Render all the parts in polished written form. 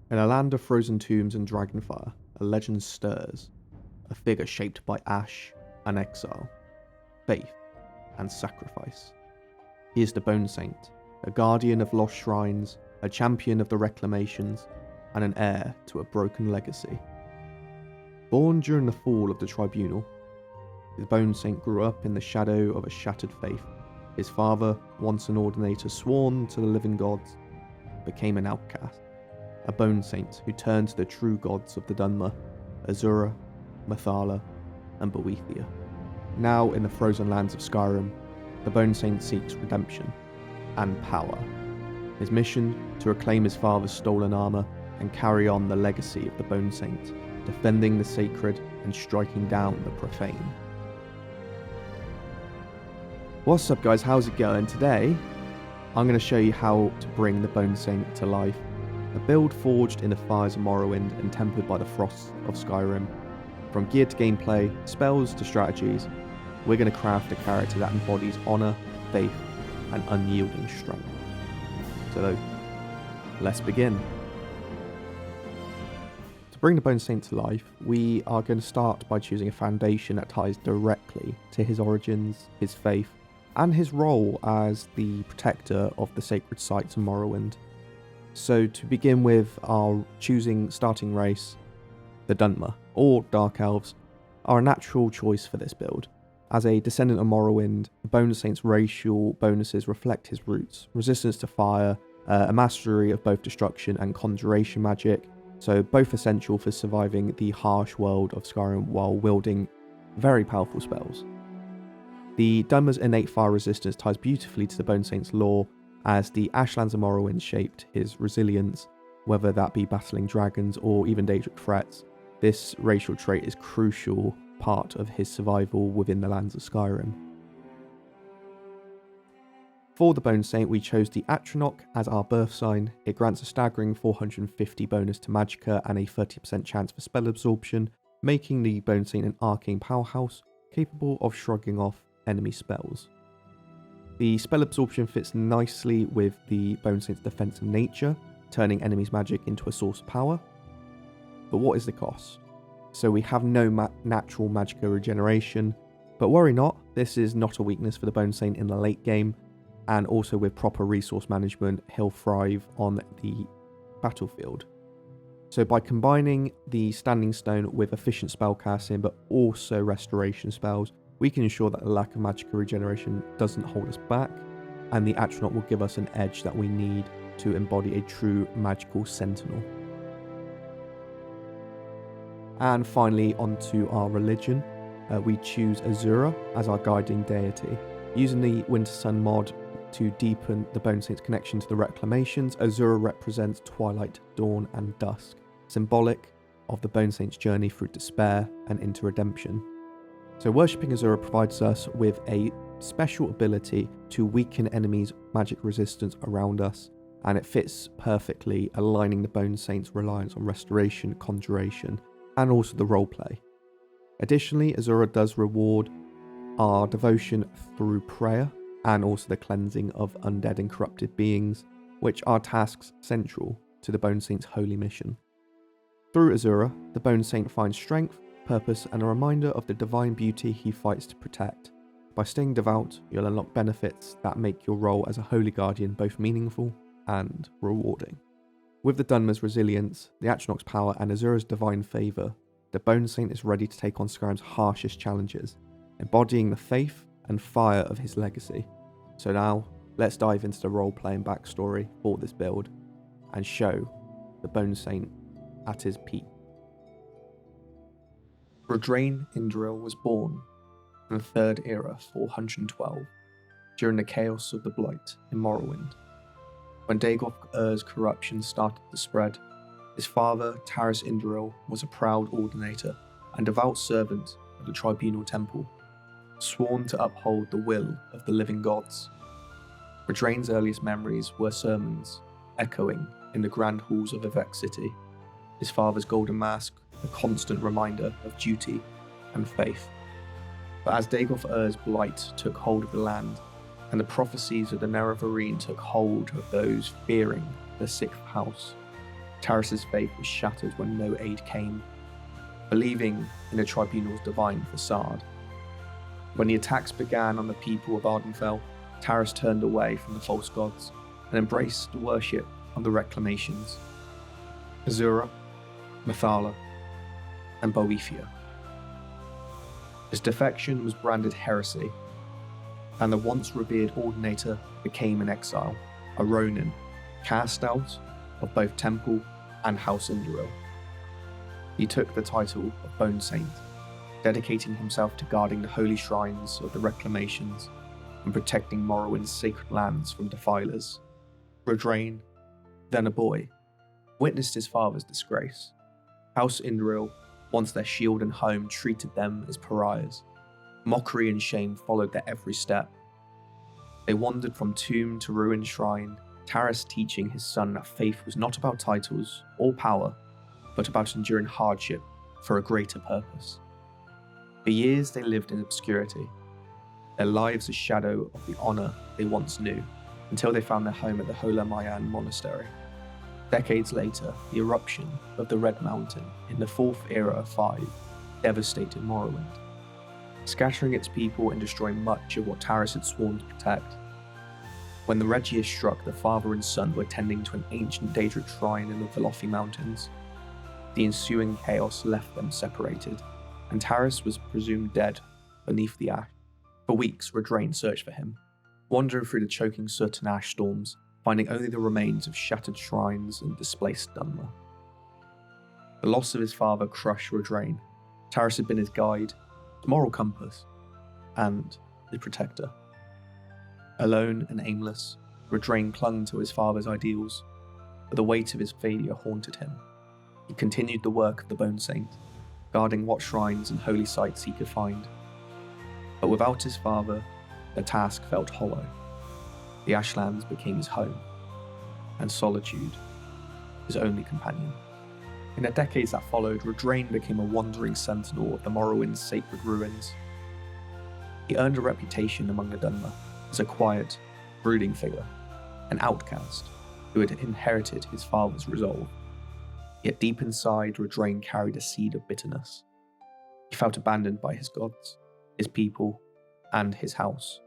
In a land of frozen tombs and dragonfire, a legend stirs, a figure shaped by ash and exile, faith and sacrifice. He is the Bonesaint, a guardian of lost shrines, a champion of the Reclamations, and an heir to a broken legacy. Born during the fall of the Tribunal, the Bonesaint grew up in the shadow of a shattered faith. His father, once an Ordinator sworn to the living gods, became an outcast, a Bonesaint who turned to the true gods of the Dunmer, Azura, Mathala, and Boethia. Now in the frozen lands of Skyrim, the Bonesaint seeks redemption and power. His mission to reclaim his father's stolen armor and carry on the legacy of the Bonesaint, defending the sacred and striking down the profane. What's up guys, how's it going? Today, I'm going to show you how to bring the Bonesaint to life. A build forged in the fires of Morrowind and tempered by the frosts of Skyrim. From gear to gameplay, spells to strategies, we're going to craft a character that embodies honour, faith, and unyielding strength. So, let's begin. To bring the Bonesaint to life, we are going to start by choosing a foundation that ties directly to his origins, his faith, and his role as the protector of the sacred sites of Morrowind. So to begin with, our starting race, the Dunmer, or Dark Elves, are a natural choice for this build. As a descendant of Morrowind, the Bonesaint's racial bonuses reflect his roots: resistance to fire, a mastery of both destruction and conjuration magic, so both essential for surviving the harsh world of Skyrim while wielding very powerful spells. The Dunmer's innate fire resistance ties beautifully to the Bonesaint's lore, as the Ashlands of Morrowind shaped his resilience, whether that be battling dragons or even Daedric threats. This racial trait is a crucial part of his survival within the lands of Skyrim. For the Bonesaint, we chose the Atronach as our birth sign. It grants a staggering 450 bonus to magicka and a 30% chance for spell absorption, making the Bonesaint an arcane powerhouse capable of shrugging off enemy spells. The spell absorption fits nicely with the Bonesaint's defensive nature, turning enemies' magic into a source of power. But what is the cost? So we have no natural magicka regeneration, but worry not, this is not a weakness for the Bonesaint in the late game, and also with proper resource management, he'll thrive on the battlefield. So by combining the Standing Stone with efficient spellcasting, but also restoration spells, we can ensure that the lack of magicka regeneration doesn't hold us back, and the Atronach will give us an edge that we need to embody a true magical sentinel. And finally, onto our religion. We choose Azura as our guiding deity. Using the Winter Sun mod to deepen the Bonesaint's connection to the Reclamations, Azura represents twilight, dawn, and dusk, symbolic of the Bonesaint's journey through despair and into redemption. So worshipping Azura provides us with a special ability to weaken enemies' magic resistance around us, and it fits perfectly, aligning the Bonesaint's reliance on restoration, conjuration, and also the roleplay. Additionally, Azura does reward our devotion through prayer, and also the cleansing of undead and corrupted beings, which are tasks central to the Bonesaint's holy mission. Through Azura, the Bonesaint finds strength, purpose, and a reminder of the divine beauty he fights to protect. By staying devout, you'll unlock benefits that make your role as a holy guardian both meaningful and rewarding. With the Dunmer's resilience, the Atronach's power, and Azura's divine favour, the Bonesaint is ready to take on Skyrim's harshest challenges, embodying the faith and fire of his legacy. So now, let's dive into the role-play and backstory for this build, and show the Bonesaint at his peak. Rodrain Indril was born in the Third Era 412, during the chaos of the Blight in Morrowind. When Dagoth Ur's corruption started to spread, his father, Taris Indril, was a proud Ordinator and devout servant of the Tribunal Temple, sworn to uphold the will of the living gods. Rodrain's earliest memories were sermons, echoing in the grand halls of Vivec City, his father's golden mask a constant reminder of duty and faith. But as Dagoth Ur's blight took hold of the land, and the prophecies of the Nerevarine took hold of those fearing the sixth house, Taris's faith was shattered when no aid came, believing in a tribunal's divine facade. When the attacks began on the people of Ardenfell, Taris turned away from the false gods and embraced the worship of the Reclamations, Azura, Methala, and Boethia. His defection was branded heresy, and the once revered Ordinator became an exile, a Ronin, cast out of both Temple and House Induril. He took the title of Bonesaint, dedicating himself to guarding the holy shrines of the Reclamations and protecting Morrowind's sacred lands from defilers. Rodrain, then a boy, witnessed his father's disgrace. House Induril, once their shield and home, treated them as pariahs. Mockery and shame followed their every step. They wandered from tomb to ruined shrine, Taris teaching his son that faith was not about titles or power, but about enduring hardship for a greater purpose. For years they lived in obscurity, their lives a shadow of the honour they once knew, until they found their home at the Hola Mayan Monastery. Decades later, the eruption of the Red Mountain in the 4th era of 5 devastated Morrowind, scattering its people and destroying much of what Taris had sworn to protect. When the Red Year struck, the father and son were tending to an ancient Daedric shrine in the Velothi Mountains. The ensuing chaos left them separated, and Taris was presumed dead beneath the ash. For weeks, Rodrain searched for him, wandering through the choking soot and ash storms, finding only the remains of shattered shrines and displaced Dunmer. The loss of his father crushed Rodrain. Taris had been his guide, his moral compass, and his protector. Alone and aimless, Rodrain clung to his father's ideals, but the weight of his failure haunted him. He continued the work of the Bonesaint, guarding what shrines and holy sites he could find. But without his father, the task felt hollow. The Ashlands became his home, and solitude his only companion. In the decades that followed, Rodrain became a wandering sentinel of the Morrowind's sacred ruins. He earned a reputation among the Dunmer as a quiet, brooding figure, an outcast who had inherited his father's resolve. Yet deep inside, Rodrain carried a seed of bitterness. He felt abandoned by his gods, his people, and his house.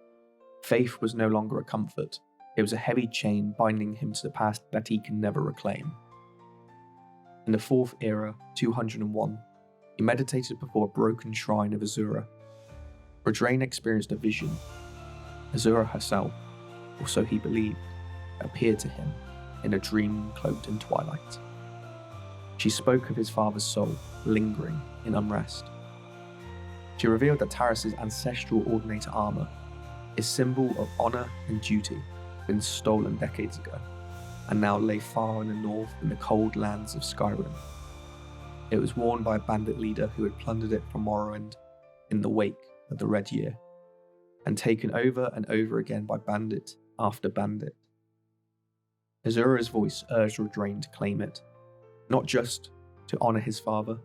Faith was no longer a comfort, it was a heavy chain binding him to the past that he can never reclaim. In the 4th era, 201, he meditated before a broken shrine of Azura. Rodrain experienced a vision. Azura herself, or so he believed, appeared to him in a dream cloaked in twilight. She spoke of his father's soul lingering in unrest. She revealed that Taris's ancestral Ordinator armor, his symbol of honor and duty, had been stolen decades ago, and now lay far in the north in the cold lands of Skyrim. It was worn by a bandit leader who had plundered it from Morrowind in the wake of the Red Year, and taken over and over again by bandit after bandit. Azura's voice urged Rodrain to claim it, not just to honor his father,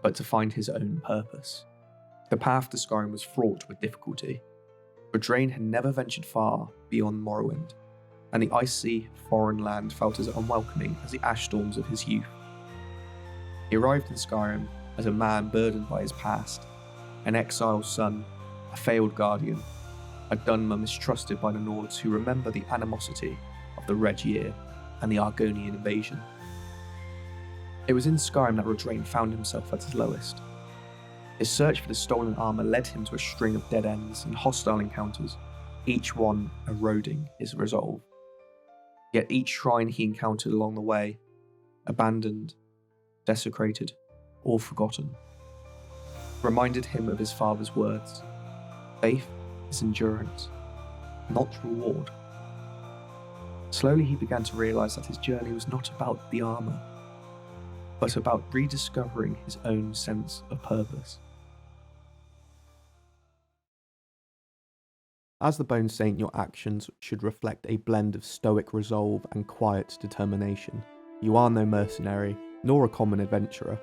but to find his own purpose. The path to Skyrim was fraught with difficulty. Rodrain had never ventured far beyond Morrowind, and the icy, foreign land felt as unwelcoming as the ash storms of his youth. He arrived in Skyrim as a man burdened by his past, an exiled son, a failed guardian, a Dunmer mistrusted by the Nords who remember the animosity of the Red Year and the Argonian invasion. It was in Skyrim that Rodrain found himself at his lowest. His search for the stolen armor led him to a string of dead ends and hostile encounters, each one eroding his resolve. Yet each shrine he encountered along the way, abandoned, desecrated, or forgotten, reminded him of his father's words: faith is endurance, not reward. Slowly he began to realize that his journey was not about the armor, but about rediscovering his own sense of purpose. As the Bonesaint, your actions should reflect a blend of stoic resolve and quiet determination. You are no mercenary, nor a common adventurer.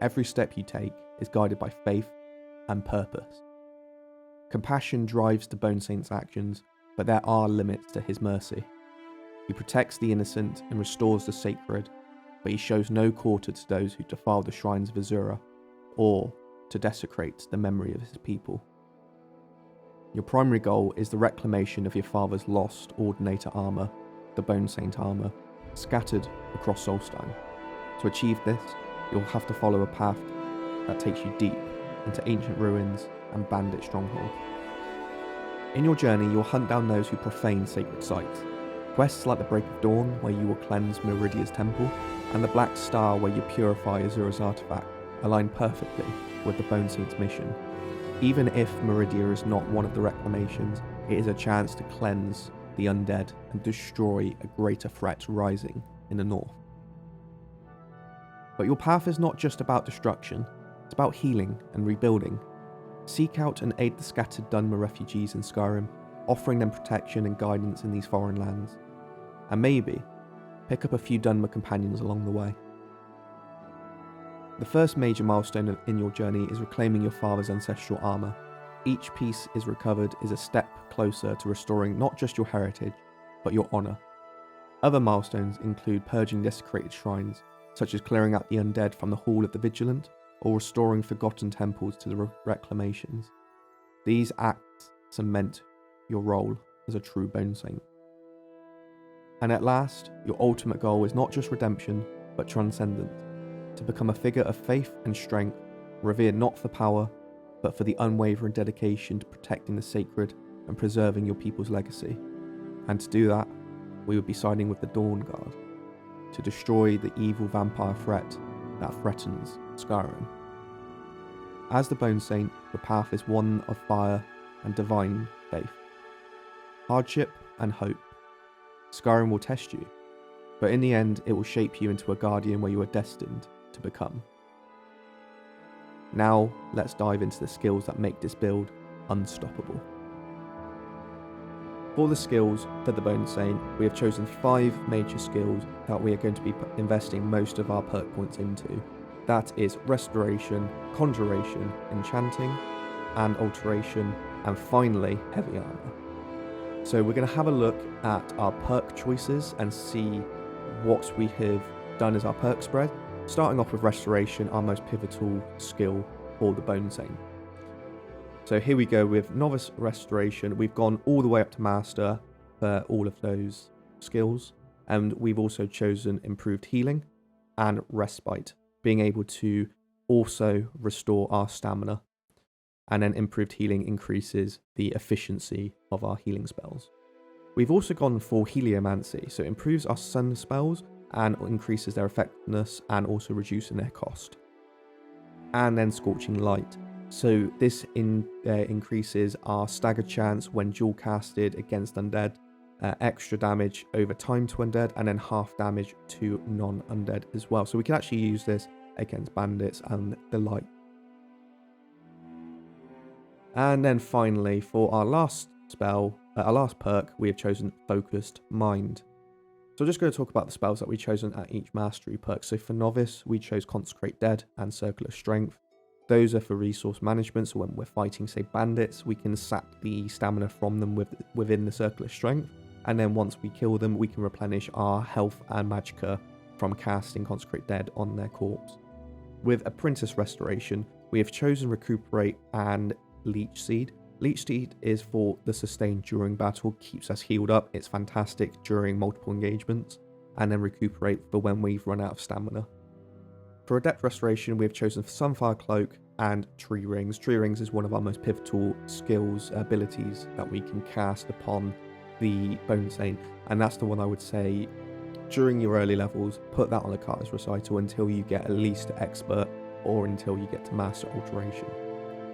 Every step you take is guided by faith and purpose. Compassion drives the Bonesaint's actions, but there are limits to his mercy. He protects the innocent and restores the sacred, but he shows no quarter to those who defile the shrines of Azura, or to desecrate the memory of his people. Your primary goal is the reclamation of your father's lost Ordinator armor, the Bonesaint Armor, scattered across Solstheim. To achieve this, you'll have to follow a path that takes you deep into ancient ruins and bandit strongholds. In your journey, you'll hunt down those who profane sacred sites. Quests like the Break of Dawn, where you will cleanse Meridia's temple, and the Black Star, where you purify Azura's artifact, align perfectly with the Bonesaint's mission. Even if Meridia is not one of the reclamations, it is a chance to cleanse the undead and destroy a greater threat rising in the north. But your path is not just about destruction, it's about healing and rebuilding. Seek out and aid the scattered Dunmer refugees in Skyrim, offering them protection and guidance in these foreign lands. And maybe pick up a few Dunmer companions along the way. The first major milestone in your journey is reclaiming your father's ancestral armor. Each piece is recovered is a step closer to restoring not just your heritage, but your honor. Other milestones include purging desecrated shrines, such as clearing out the undead from the Hall of the Vigilant, or restoring forgotten temples to the Reclamations. These acts cement your role as a true Bonesaint. And at last, your ultimate goal is not just redemption, but transcendence. To become a figure of faith and strength, revered not for power, but for the unwavering dedication to protecting the sacred and preserving your people's legacy. And to do that, we would be siding with the Dawn Guard, to destroy the evil vampire threat that threatens Skyrim. As the Bonesaint, your path is one of fire and divine faith. Hardship and hope. Skyrim will test you, but in the end it will shape you into a guardian where you are destined to become. Now, let's dive into the skills that make this build unstoppable. For the skills for the Bonesaint, we have chosen 5 major skills that we are going to be investing most of our perk points into. That is Restoration, Conjuration, Enchanting, and Alteration, and finally, Heavy Armor. So we're going to have a look at our perk choices and see what we have done as our perk spread. Starting off with Restoration, our most pivotal skill for the Bonesaint. So here we go with Novice Restoration. We've gone all the way up to Master for all of those skills. And we've also chosen Improved Healing and Respite, being able to also restore our stamina. And then Improved Healing increases the efficiency of our healing spells. We've also gone for Heliomancy, so it improves our sun spells and increases their effectiveness and also reducing their cost. And then Scorching Light. So this increases our stagger chance when dual casted against undead, extra damage over time to undead, and then half damage to non-undead as well. So we can actually use this against bandits and the like. And then finally, for our last spell, our last perk, we have chosen Focused Mind. So I'm just going to talk about the spells that we've chosen at each mastery perk. So for Novice, we chose Consecrate Dead and Circle of Strength. Those are for resource management, so when we're fighting, say, bandits, we can sap the stamina from them within the Circle of Strength. And then once we kill them, we can replenish our health and magicka from casting Consecrate Dead on their corpse. With Apprentice Restoration, we have chosen Recuperate and Leech Seed. Leech Seed is for the sustain during battle, keeps us healed up. It's fantastic during multiple engagements. And then Recuperate for when we've run out of stamina. For Adept Restoration, we have chosen Sunfire Cloak and Tree Rings. Tree Rings is one of our most pivotal skills, abilities that we can cast upon the Bonesaint. And that's the one I would say, during your early levels, put that on a card as Recital until you get at least to Expert or until you get to Master Alteration.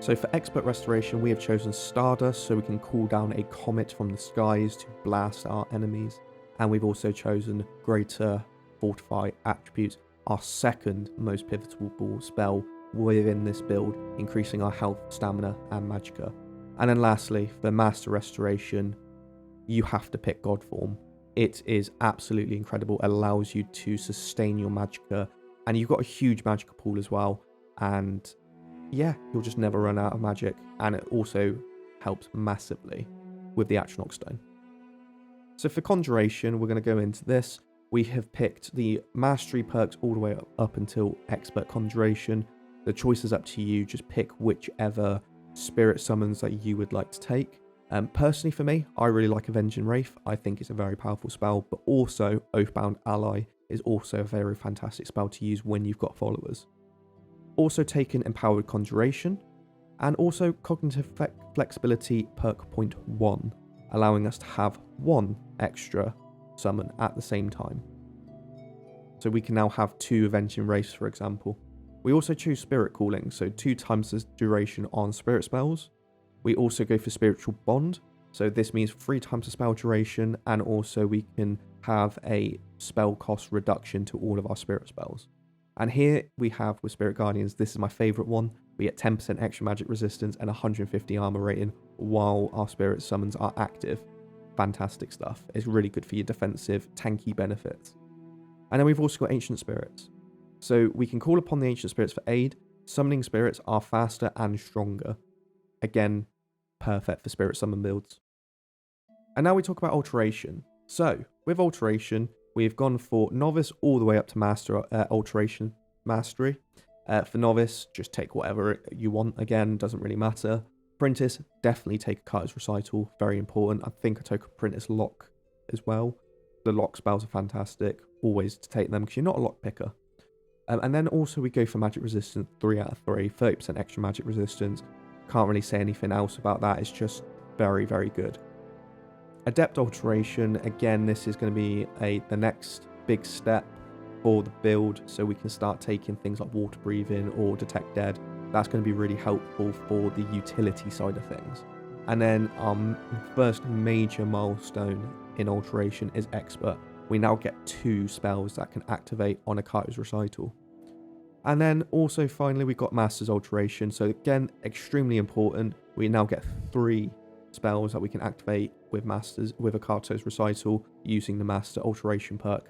So for Expert Restoration, we have chosen Stardust, so we can call down a comet from the skies to blast our enemies. And we've also chosen Greater Fortify Attributes, our second most pivotal spell within this build, increasing our health, stamina, and magicka. And then lastly, for Master Restoration, you have to pick Godform. It is absolutely incredible. It allows you to sustain your magicka, and you've got a huge magicka pool as well. And yeah, you'll just never run out of magic, and it also helps massively with the Atronach Stone. So for Conjuration, we're going to go into this. we have picked the mastery perks all the way up until expert conjuration. The choice is up to you. Just pick whichever spirit summons that you would like to take. Personally for me, I really like Avenging Wraith. I think it's a very powerful spell, but also Oathbound Ally is also a very fantastic spell to use when you've got followers. Also taken Empowered Conjuration, and also Cognitive Flexibility perk point 1, allowing us to have 1 extra summon at the same time. So we can now have 2 Avenging Wraiths, for example. We also choose Spirit Calling, so 2 times the duration on spirit spells. We also go for Spiritual Bond, so this means 3 times the spell duration, and also we can have a spell cost reduction to all of our spirit spells. And here we have with Spirit Guardians, this is my favourite one. We get 10% extra magic resistance and 150 armor rating while our spirit summons are active. Fantastic stuff. It's really good for your defensive, tanky benefits. And then we've also got Ancient Spirits. So we can call upon the Ancient Spirits for aid. Summoning spirits are faster and stronger. Again, perfect for spirit summon builds. And now we talk about Alteration. So, with Alteration, we've gone for Novice all the way up to Master Alteration Mastery. For Novice, just take whatever you want. Again, doesn't really matter. Apprentice, definitely take a Carter's Recital. Very important. I think I took Apprentice Lock as well. The lock spells are fantastic. Always to take them because you're not a lock picker. And then also we go for Magic Resistance 3 out of 3. 30% extra Magic Resistance. Can't really say anything else about that. It's just very, very good. Adept Alteration, again, this is going to be the next big step for the build, so we can start taking things like Water Breathing or Detect Dead. That's going to be really helpful for the utility side of things. And then our first major milestone in Alteration is Expert. We now get 2 spells that can activate on Ocato's Recital. And then also finally we got Master's Alteration. So again, extremely important. We now get 3 spells that we can activate with Ocato's Recital using the Master Alteration perk.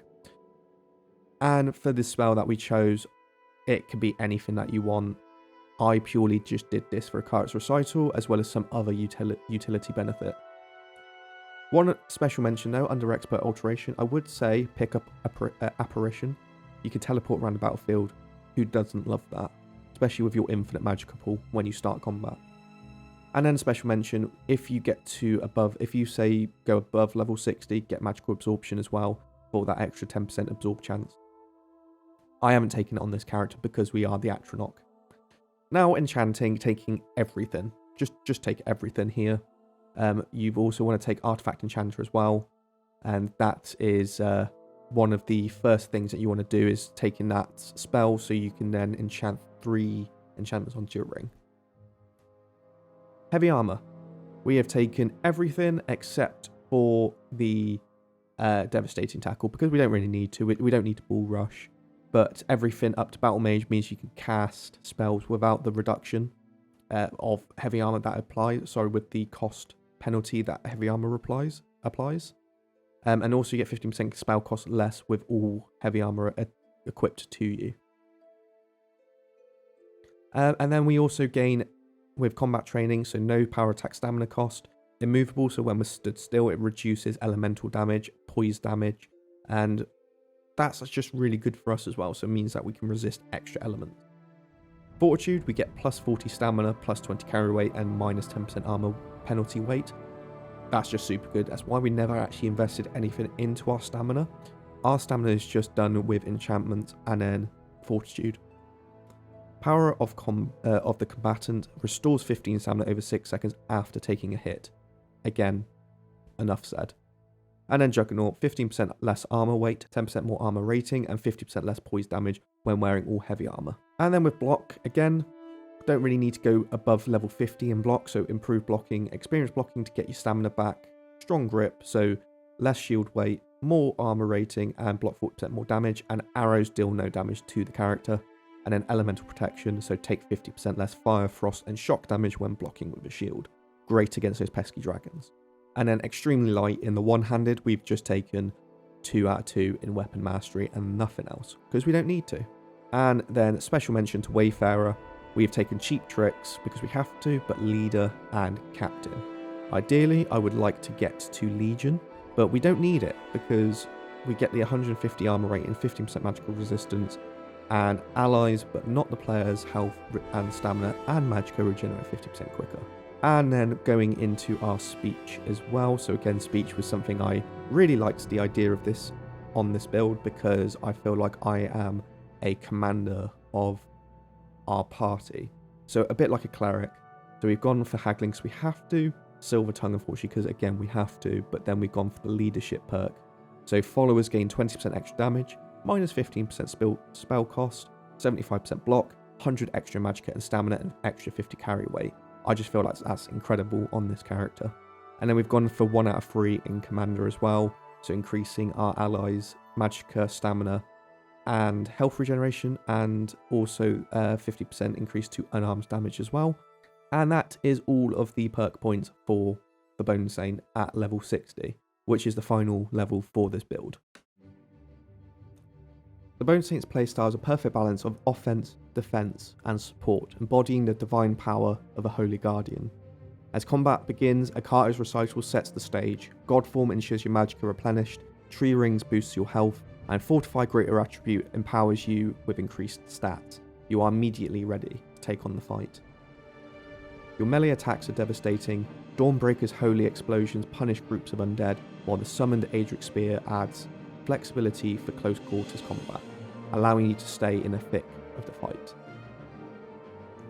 And for this spell that we chose, it could be anything that you want. I purely just did this for Ocato's Recital as well as some other utility benefit. One special mention though, under Expert Alteration, I would say pick up Apparition. You can teleport around the battlefield. Who doesn't love that? Especially with your infinite magicka pool when you start combat. And then special mention, if you get to above, if you say go above level 60, get magical absorption as well for that extra 10% absorb chance. I haven't taken it on this character because we are the Atronach. Now enchanting, taking everything. Just take everything here. You also want to take Artifact Enchanter as well. And that is one of the first things that you want to do is taking that spell so you can then enchant 3 enchantments onto your ring. Heavy Armor. We have taken everything except for the Devastating Tackle because we don't really need to. We don't need to Bull Rush. But everything up to Battle Mage means you can cast spells without the reduction of Heavy Armor that applies. Sorry, with the cost penalty that Heavy Armor applies. And also you get 15% spell cost less with all Heavy Armor equipped to you. And then we also gain with combat training, so no power attack stamina cost. Immovable, so when we're stood still, it reduces elemental damage, poise damage, and that's just really good for us as well, so it means that we can resist extra elements. Fortitude, we get plus 40 stamina, plus 20 carry weight, and minus 10% armor penalty weight. That's just super good. That's why we never actually invested anything into our stamina. Our stamina is just done with enchantments and then Fortitude. Power of the combatant restores 15 stamina over 6 seconds after taking a hit. Again, enough said. And then Juggernaut, 15% less armor weight, 10% more armor rating, and 50% less poise damage when wearing all heavy armor. And then with block, again, don't really need to go above level 50 in block, so improved blocking, experienced blocking to get your stamina back, strong grip, so less shield weight, more armor rating, and block 40% more damage, and arrows deal no damage to the character. And then elemental protection, so take 50% less fire, frost, and shock damage when blocking with a shield. Great against those pesky dragons. And then extremely light in the one-handed, we've just taken 2 out of 2 in weapon mastery and nothing else, because we don't need to. And then special mention to Wayfarer, we've taken cheap tricks because we have to, but leader and captain. Ideally, I would like to get to Legion, but we don't need it because we get the 150 armor rating, 15% magical resistance, and allies, but not the players, health and stamina and magicka regenerate 50% quicker. And then going into our speech as well. So again, speech was something I really liked the idea of this on this build, because I feel like I am a commander of our party. So a bit like a cleric. So we've gone for haggling because we have to, silver tongue unfortunately because again we have to, but then we've gone for the leadership perk. So followers gain 20% extra damage, minus 15% spell cost, 75% block, 100 extra magicka and stamina, and extra 50 carry weight. I just feel like that's incredible on this character. And then we've gone for 1 out of 3 in commander as well, so increasing our allies' magicka, stamina, and health regeneration, and also 50% increase to unarmed damage as well. And that is all of the perk points for the Bonesaint at level 60, which is the final level for this build. The Bonesaint's playstyle is a perfect balance of offense, defense, and support, embodying the divine power of a holy guardian. As combat begins, Ocato's Recital sets the stage, Godform ensures your magicka replenished, Tree Rings boosts your health, and Fortify Greater Attribute empowers you with increased stats. You are immediately ready to take on the fight. Your melee attacks are devastating, Dawnbreaker's holy explosions punish groups of undead, while the summoned Aedric Spear adds flexibility for close quarters combat, allowing you to stay in the thick of the fight.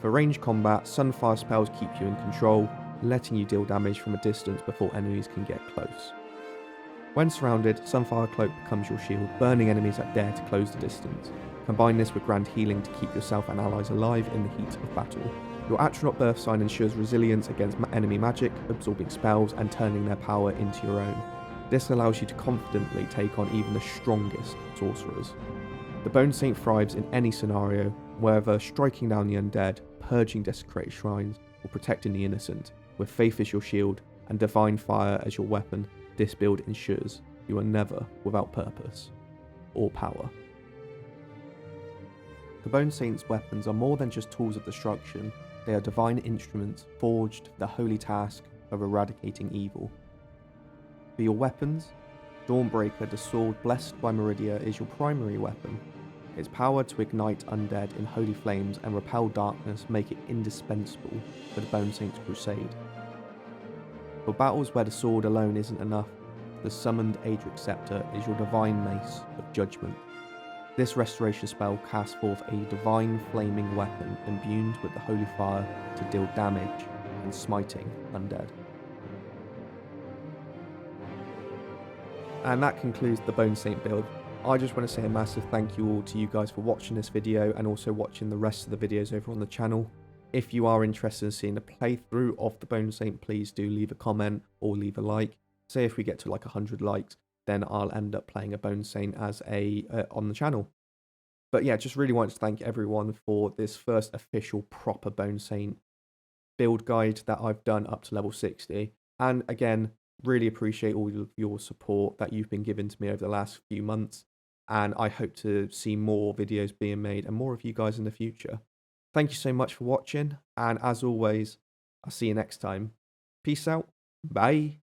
For ranged combat, Sunfire spells keep you in control, letting you deal damage from a distance before enemies can get close. When surrounded, Sunfire Cloak becomes your shield, burning enemies that dare to close the distance. Combine this with grand healing to keep yourself and allies alive in the heat of battle. Your Astronaut Birth Sign ensures resilience against enemy magic, absorbing spells and turning their power into your own. This allows you to confidently take on even the strongest sorcerers. The Bonesaint thrives in any scenario, whether striking down the undead, purging desecrated shrines, or protecting the innocent. With faith as your shield and divine fire as your weapon, this build ensures you are never without purpose or power. The Bonesaint's weapons are more than just tools of destruction, they are divine instruments forged for the holy task of eradicating evil. For your weapons, Dawnbreaker, the sword blessed by Meridia, is your primary weapon. Its power to ignite undead in holy flames and repel darkness make it indispensable for the Bonesaint's crusade. For battles where the sword alone isn't enough, the summoned Aedric Scepter is your divine mace of judgment. This restoration spell casts forth a divine flaming weapon imbued with the holy fire to deal damage and smiting undead. And that concludes the Bonesaint build. I just want to say a massive thank you all to you guys for watching this video and also watching the rest of the videos over on the channel. If you are interested in seeing a playthrough of the Bonesaint, please do leave a comment or leave a like. Say if we get to like 100 likes, then I'll end up playing a Bonesaint as on the channel. But yeah, just really wanted to thank everyone for this first official proper Bonesaint build guide that I've done up to level 60. And again, really appreciate all of your support that you've been giving to me over the last few months. And I hope to see more videos being made and more of you guys in the future. Thank you so much for watching. And as always, I'll see you next time. Peace out. Bye.